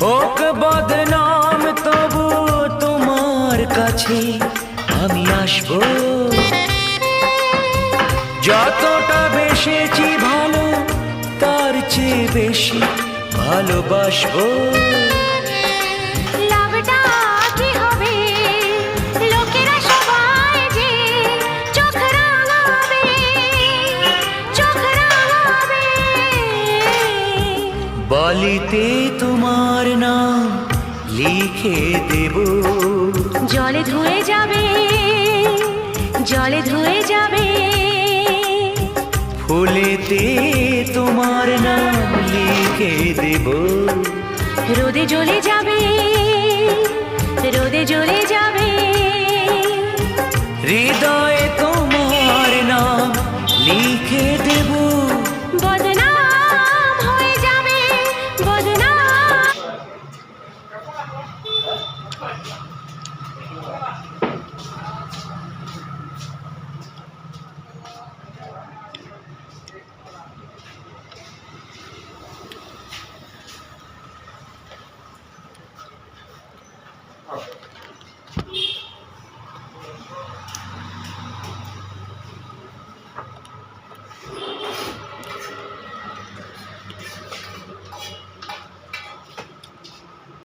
হোক বদনাম তবু তোমার কাছে আমি আসবো। যতটা বেসেছি ভালো তার চেয়ে বেশি ভালোবাসবো। লাভটা কি হবে লোকেরা সবাই যে চোখ রাঙাবে, চোখ রাঙাবে। বালিতে তোমার নাম লিখে দেব, জলে ধুয়ে যাবে, জলে ধুয়ে যাবে। ফুলেতে তোমার নাম লিখে দেব, রোদে জ্বলে যাবে, রোদে জ্বলে যাবে। হৃদয়ে তোমার নাম লিখে দেব। বদনাম হয়ে যাবে, বদনাম। Okay.